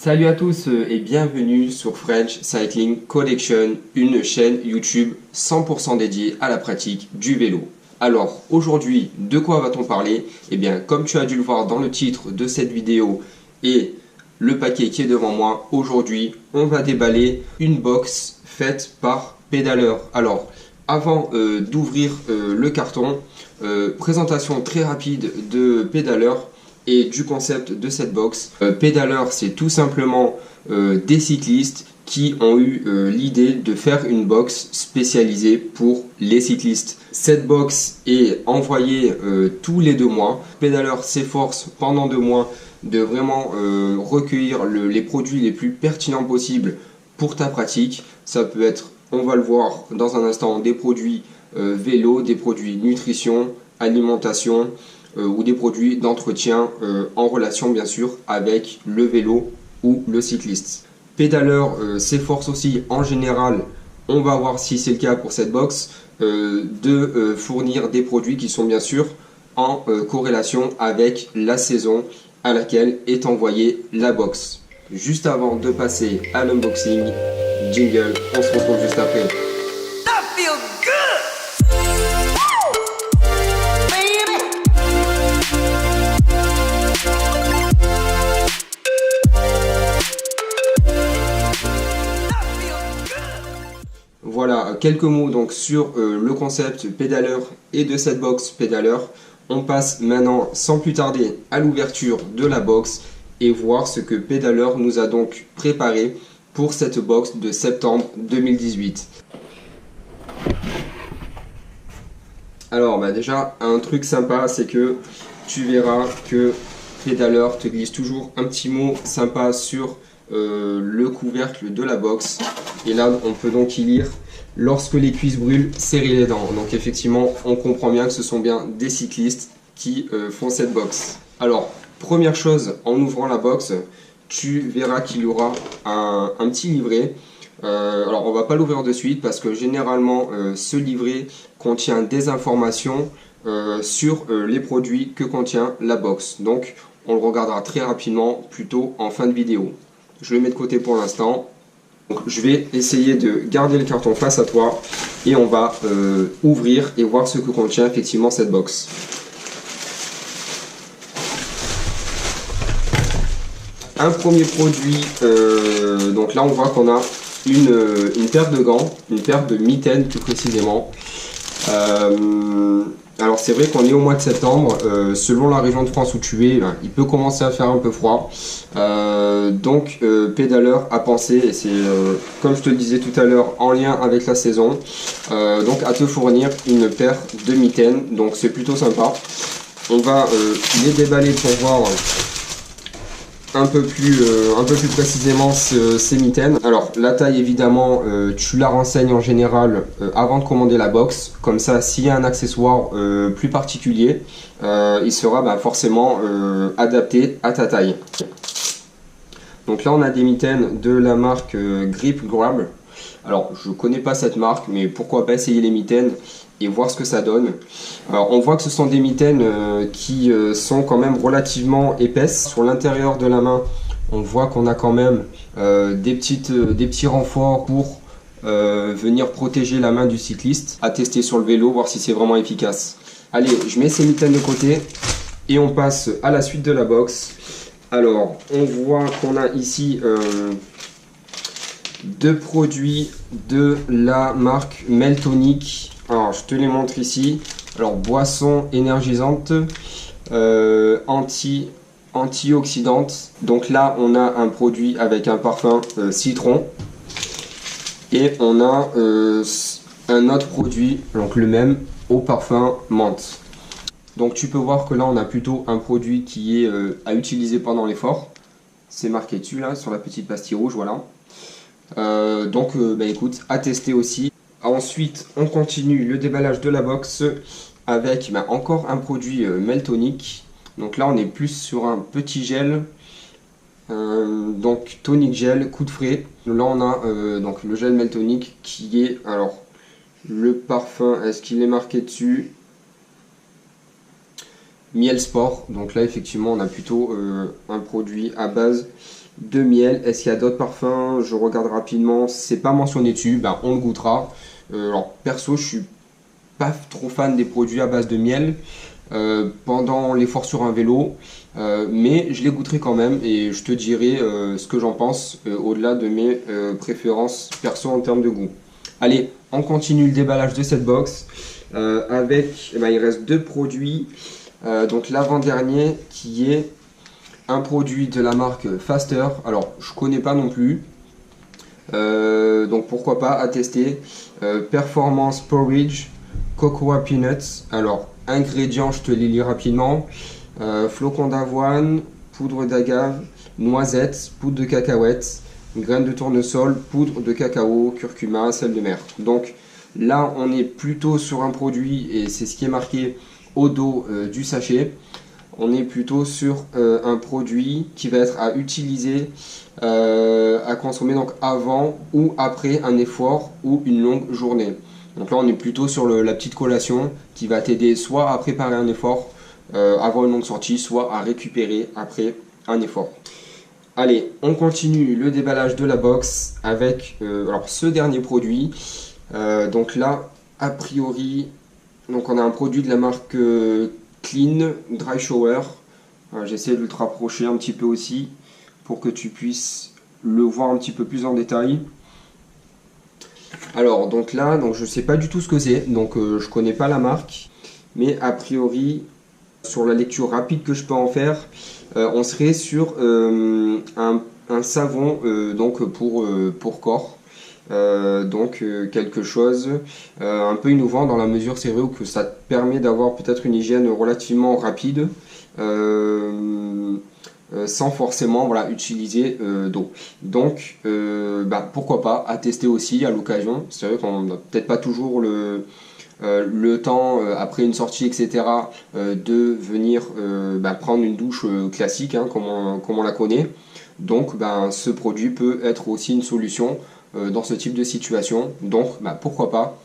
Salut à tous et bienvenue sur French Cycling Collection, une chaîne YouTube 100% dédiée à la pratique du vélo. Alors aujourd'hui, de quoi va-t-on parler? Eh bien, comme tu as dû le voir dans le titre de cette vidéo et le paquet qui est devant moi, aujourd'hui, on va déballer une box faite par Pédaleur. Alors, avant d'ouvrir le carton, présentation très rapide de Pédaleur et du concept de cette box. Pédaleur, c'est tout simplement des cyclistes qui ont eu l'idée de faire une box spécialisée pour les cyclistes. Cette box est envoyée tous les 2 mois. Pédaleur s'efforce pendant 2 mois de vraiment recueillir les produits les plus pertinents possibles pour ta pratique. Ça peut être, on va le voir dans un instant, des produits vélo, des produits nutrition, alimentation, ou des produits d'entretien en relation bien sûr avec le vélo ou le cycliste. Pédaleur s'efforce aussi en général, on va voir si c'est le cas pour cette box, de fournir des produits qui sont bien sûr en corrélation avec la saison à laquelle est envoyée la box. Juste avant de passer à l'unboxing, jingle, on se retrouve juste après. Voilà, quelques mots donc sur le concept Pédaleur et de cette box Pédaleur. On passe maintenant sans plus tarder à l'ouverture de la box et voir ce que Pédaleur nous a donc préparé pour cette box de septembre 2018. Alors déjà, un truc sympa, c'est que tu verras que Pédaleur te glisse toujours un petit mot sympa sur le couvercle de la box. Et là, on peut donc y lire: lorsque les cuisses brûlent, serrez les dents. Donc effectivement, on comprend bien que ce sont bien des cyclistes qui font cette box. Alors, première chose, en ouvrant la box, tu verras qu'il y aura un petit livret. Alors, on va pas l'ouvrir de suite parce que généralement, ce livret contient des informations sur les produits que contient la box. Donc, on le regardera très rapidement, plutôt en fin de vidéo. Je le mets de côté pour l'instant. Donc, je vais essayer de garder le carton face à toi et on va ouvrir et voir ce que contient effectivement cette box. Un premier produit, donc là on voit qu'on a une paire de gants, une paire de mitaines plus précisément. Alors c'est vrai qu'on est au mois de septembre, selon la région de France où tu es, il peut commencer à faire un peu froid. Donc Pédaleur a pensé, et c'est comme je te le disais tout à l'heure, en lien avec la saison, donc à te fournir une paire de mitaines, donc c'est plutôt sympa. On va les déballer pour voir un peu plus précisément ces mitaines. Alors la taille évidemment tu la renseignes en général avant de commander la box, comme ça s'il y a un accessoire plus particulier il sera forcément adapté à ta taille. Donc là on a des mitaines de la marque Grip Grab. Alors je connais pas cette marque, mais pourquoi pas essayer les mitaines et voir ce que ça donne. Alors, on voit que ce sont des mitaines qui sont quand même relativement épaisses. Sur l'intérieur de la main, on voit qu'on a quand même des petits renforts pour venir protéger la main du cycliste. À tester sur le vélo, voir si c'est vraiment efficace. Allez, je mets ces mitaines de côté et on passe à la suite de la box. Alors, on voit qu'on a ici 2 produits de la marque Meltonic. Alors, je te les montre ici. Alors, boisson énergisante, antioxydante. Donc là, on a un produit avec un parfum citron. Et on a un autre produit, donc le même, au parfum menthe. Donc tu peux voir que là, on a plutôt un produit qui est à utiliser pendant l'effort. C'est marqué dessus, là, sur la petite pastille rouge, voilà. Donc, écoute, à tester aussi. Ensuite, on continue le déballage de la box avec encore un produit Meltonic. Donc là, on est plus sur un petit gel, donc tonic gel, coup de frais. Là, on a donc le gel Meltonic qui est, alors, le parfum, est-ce qu'il est marqué dessus? Miel Sport. Donc là, effectivement, on a plutôt un produit à base de miel. Est-ce qu'il y a d'autres parfums? Je regarde rapidement. C'est pas mentionné dessus. Ben, on le goûtera. Alors perso, je suis pas trop fan des produits à base de miel pendant l'effort sur un vélo, mais je les goûterai quand même et je te dirai ce que j'en pense au-delà de mes préférences perso en termes de goût. Allez, on continue le déballage de cette box avec, il reste deux produits. Donc l'avant-dernier qui est un produit de la marque Faster. Alors je connais pas non plus. Donc pourquoi pas à tester. Performance Porridge Cocoa Peanuts. Alors ingrédients, je te les lis rapidement. Flocons d'avoine, poudre d'agave, noisettes, poudre de cacahuètes, graines de tournesol, poudre de cacao, curcuma, sel de mer. Donc là on est plutôt sur un produit, et c'est ce qui est marqué au dos du sachet. On est plutôt sur un produit qui va être à utiliser, à consommer donc avant ou après un effort ou une longue journée. Donc là on est plutôt sur la petite collation qui va t'aider soit à préparer un effort avant une longue sortie, soit à récupérer après un effort. Allez, on continue le déballage de la box avec alors ce dernier produit. Donc là, a priori, donc on a un produit de la marque Clean Dry Shower. J'essaie de le te rapprocher un petit peu aussi pour que tu puisses le voir un petit peu plus en détail. Alors donc là, donc je sais pas du tout ce que c'est, donc je connais pas la marque, mais a priori sur la lecture rapide que je peux en faire, on serait sur un savon donc pour corps. Donc quelque chose un peu innovant dans la mesure, c'est vrai, que ça te permet d'avoir peut-être une hygiène relativement rapide sans forcément voilà, utiliser d'eau. Donc pourquoi pas à tester aussi à l'occasion. C'est vrai qu'on n'a peut-être pas toujours le temps après une sortie etc de venir prendre une douche classique hein, comme on la connaît. Donc ce produit peut être aussi une solution dans ce type de situation, donc pourquoi pas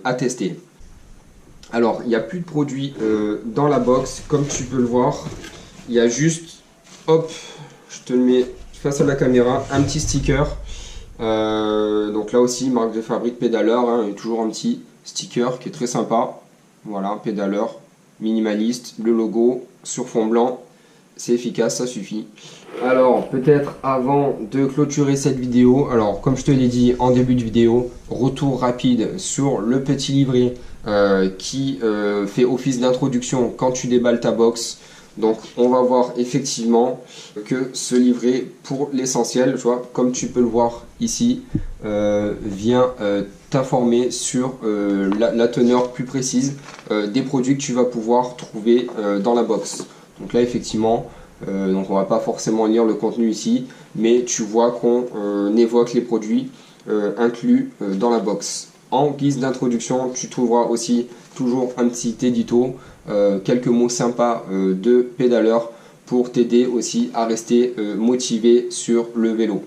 à tester. Alors il n'y a plus de produits dans la box comme tu peux le voir, il y a juste, hop, je te le mets face à la caméra, un petit sticker, donc là aussi marque de fabrique Pédaleur, hein, et toujours un petit sticker qui est très sympa, voilà, Pédaleur, minimaliste, le logo sur fond blanc, c'est efficace, ça suffit. Alors peut-être avant de clôturer cette vidéo, alors comme je te l'ai dit en début de vidéo, retour rapide sur le petit livret qui fait office d'introduction quand tu déballes ta box. Donc on va voir effectivement que ce livret, pour l'essentiel, tu vois, comme tu peux le voir ici, vient t'informer sur la teneur plus précise des produits que tu vas pouvoir trouver dans la box. Donc là effectivement, donc on va pas forcément lire le contenu ici, mais tu vois qu'on évoque les produits inclus dans la box. En guise d'introduction, tu trouveras aussi toujours un petit édito, quelques mots sympas de pédaleur pour t'aider aussi à rester motivé sur le vélo.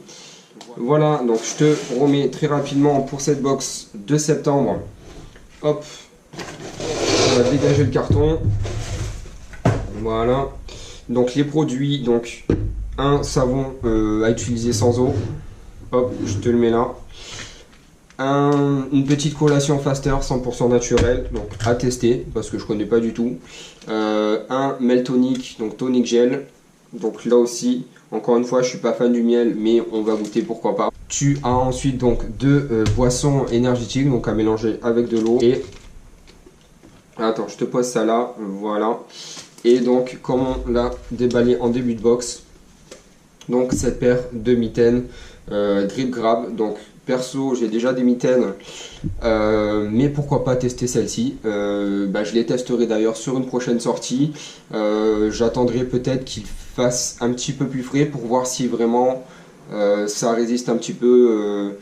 Voilà, donc je te remets très rapidement pour cette box de septembre. Hop, on va dégager le carton. Voilà. Donc les produits, donc un savon à utiliser sans eau, hop, je te le mets là. Une petite collation Faster 100% naturel, donc à tester parce que je connais pas du tout. Un Meltonic, donc tonic gel, donc là aussi, encore une fois, je suis pas fan du miel, mais on va goûter, pourquoi pas. Tu as ensuite donc deux boissons énergétiques, donc à mélanger avec de l'eau. Et attends, je te pose ça là, voilà. Et donc, comme on l'a déballé en début de box, donc cette paire de mitaines Grip Grab. Donc perso, j'ai déjà des mitaines, mais pourquoi pas tester celle-ci. Je les testerai d'ailleurs sur une prochaine sortie. J'attendrai peut-être qu'il fasse un petit peu plus frais pour voir si vraiment ça résiste un petit peu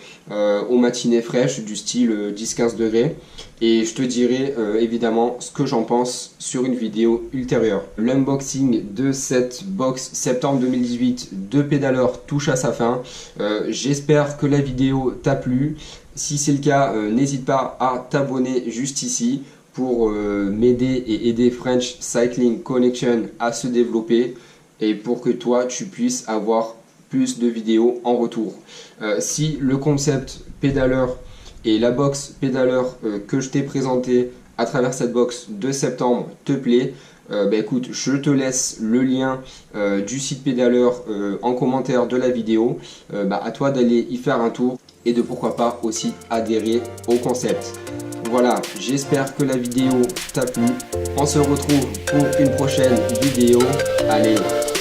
aux matinées fraîches du style 10-15 degrés. Et je te dirai évidemment ce que j'en pense sur une vidéo ultérieure. L'unboxing de cette box septembre 2018 de Pédaleur touche à sa fin. J'espère que la vidéo t'a plu. Si c'est le cas, n'hésite pas à t'abonner juste ici pour m'aider et aider French Cycling Connection à se développer et pour que toi tu puisses avoir plus de vidéos en retour. Si le concept pédaleur et la box pédaleur que je t'ai présenté à travers cette box de septembre te plaît, écoute, je te laisse le lien du site pédaleur en commentaire de la vidéo. À toi d'aller y faire un tour et de pourquoi pas aussi adhérer au concept. Voilà, j'espère que la vidéo t'a plu. On se retrouve pour une prochaine vidéo. Allez,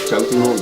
ciao tout le monde.